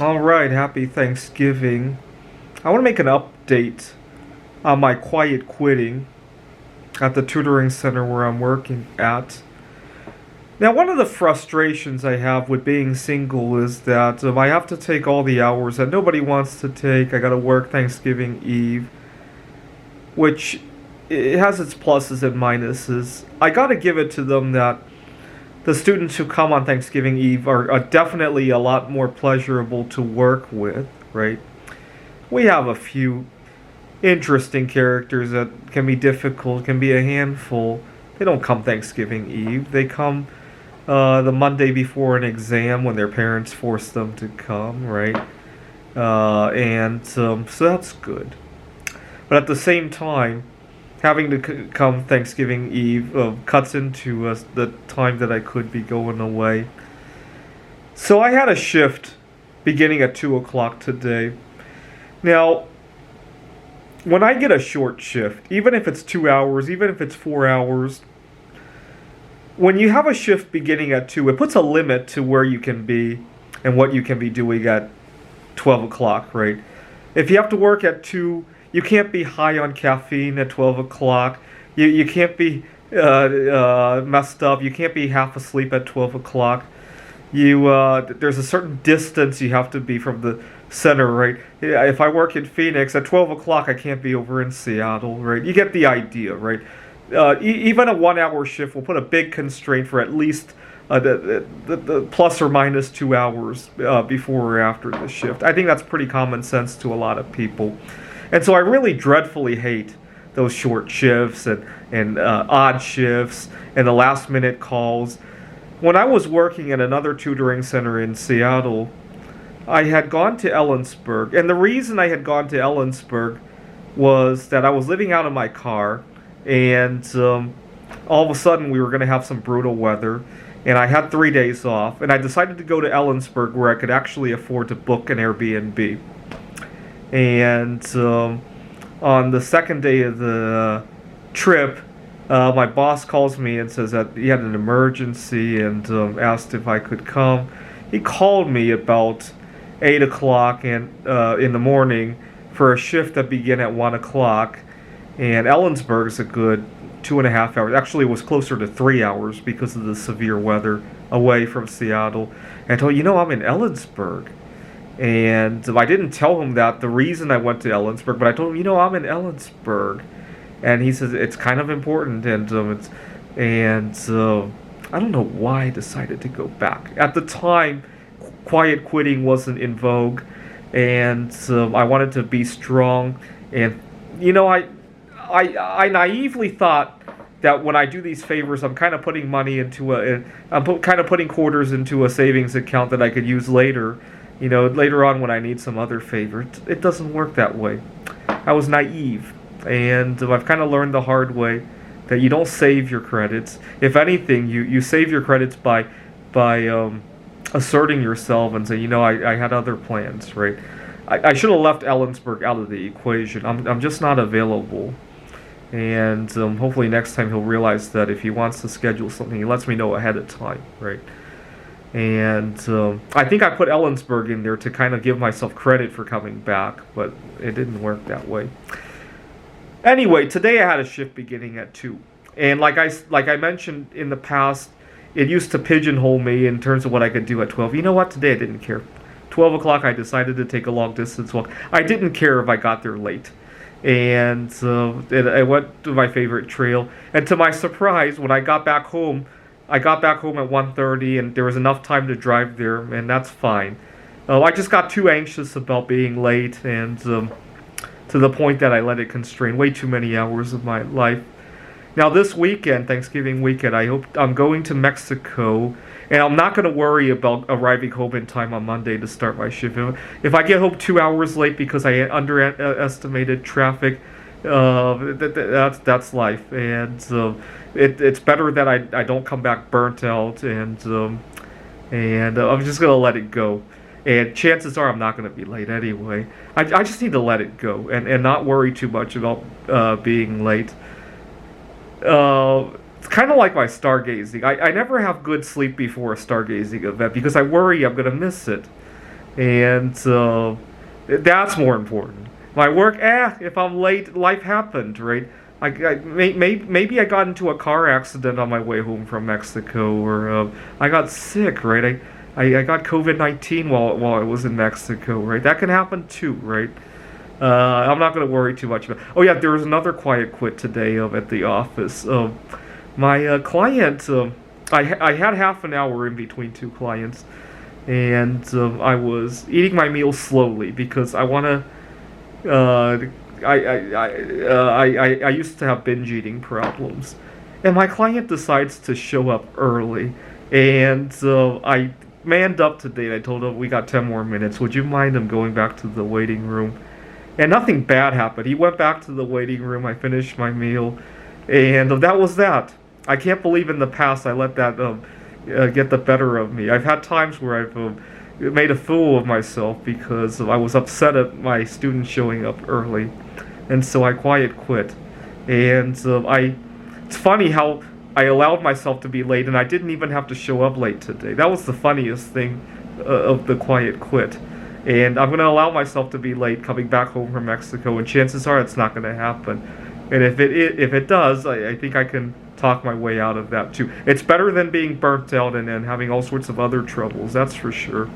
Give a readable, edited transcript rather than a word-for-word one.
All right, happy Thanksgiving. I want to make an update on my quiet quitting at the tutoring center where I'm working at. Now, one of the frustrations I have with being single is that I have to take all the hours that nobody wants to take. I got to work Thanksgiving Eve, which it has its pluses and minuses. I got to give it to them that the students who come on Thanksgiving Eve are definitely a lot more pleasurable to work with, right? We have a few interesting characters that can be difficult, can be a handful. They don't come Thanksgiving Eve. They come the Monday before an exam when their parents force them to come, right? And so that's good. But at the same time, having to come Thanksgiving Eve cuts into the time that I could be going away. So I had a shift beginning at 2 o'clock today. Now, when I get a short shift, even if it's 2 hours, even if it's 4 hours, when you have a shift beginning at 2, it puts a limit to where you can be and what you can be doing at 12 o'clock, right? If you have to work at 2, you can't be high on caffeine at 12 o'clock. You can't be messed up. You can't be half asleep at 12 o'clock. There's a certain distance you have to be from the center, right? If I work in Phoenix, at 12 o'clock I can't be over in Seattle, right? You get the idea, right? Even a 1 hour shift will put a big constraint for at least the plus or minus 2 hours before or after the shift. I think that's pretty common sense to a lot of people. And so I really dreadfully hate those short shifts and odd shifts and the last minute calls. When I was working at another tutoring center in Seattle, I had gone to Ellensburg. And the reason I had gone to Ellensburg was that I was living out of my car, and all of a sudden we were going to have some brutal weather. And I had 3 days off, and I decided to go to Ellensburg where I could actually afford to book an Airbnb. And on the second day of the trip, my boss calls me and says that he had an emergency and asked if I could come. He called me about 8 o'clock in the morning for a shift that began at 1 o'clock. And Ellensburg is a good 2.5 hours. Actually, it was closer to 3 hours because of the severe weather away from Seattle. And I told him, I'm in Ellensburg. And I didn't tell him that the reason I went to Ellensburg, but I told him, I'm in Ellensburg. And he says it's kind of important, and I don't know why I decided to go back. At the time, quiet quitting wasn't in vogue, and I wanted to be strong. And I naively thought that when I do these favors, I'm kind of putting money into kind of putting quarters into a savings account that I could use later. Later on when I need some other favor. It doesn't work that way. I was naive, and I've kind of learned the hard way that you don't save your credits. If anything, you save your credits by asserting yourself and say, I had other plans, right? I should have left Ellensburg out of the equation. I'm just not available. And hopefully next time he'll realize that if he wants to schedule something, he lets me know ahead of time, right? And I think I put Ellensburg in there to kind of give myself credit for coming back, but it didn't work that way. Anyway, today I had a shift beginning at 2. And like I mentioned in the past, it used to pigeonhole me in terms of what I could do at 12. You know what? Today I didn't care. 12 o'clock I decided to take a long distance walk. I didn't care if I got there late. And I went to my favorite trail. And to my surprise, when I got back home at 1:30, and there was enough time to drive there, and that's fine. I just got too anxious about being late, and to the point that I let it constrain way too many hours of my life. Now this weekend, Thanksgiving weekend, I'm going to Mexico, and I'm not going to worry about arriving home in time on Monday to start my shift. If I get home 2 hours late because I underestimated traffic, that's life, and it's better that I don't come back burnt out, and I'm just gonna let it go. And chances are I'm not gonna be late anyway. I just need to let it go and not worry too much about being late. It's kind of like my stargazing. I never have good sleep before a stargazing event because I worry I'm gonna miss it. and that's more important. My work, if I'm late, life happened, right? Maybe I got into a car accident on my way home from Mexico, or I got sick, right? I got COVID-19 while I was in Mexico, right? That can happen too, right? I'm not going to worry too much about. Oh yeah, there was another quiet quit today at the office. My client, I had half an hour in between two clients, and I was eating my meal slowly because I want to. I used to have binge eating problems, and my client decides to show up early, and I manned up today. And I told him we got 10 more minutes. Would you mind him going back to the waiting room? And nothing bad happened. He went back to the waiting room. I finished my meal, and that was that. I can't believe in the past I let that get the better of me. I've had times where I've made a fool of myself because I was upset at my students showing up early, and so I quiet quit. And it's funny how I allowed myself to be late, and I didn't even have to show up late today. That was the funniest thing of the quiet quit. And I'm going to allow myself to be late coming back home from Mexico, and chances are it's not going to happen. And if it does, I think I can talk my way out of that too. It's better than being burnt out and having all sorts of other troubles, that's for sure.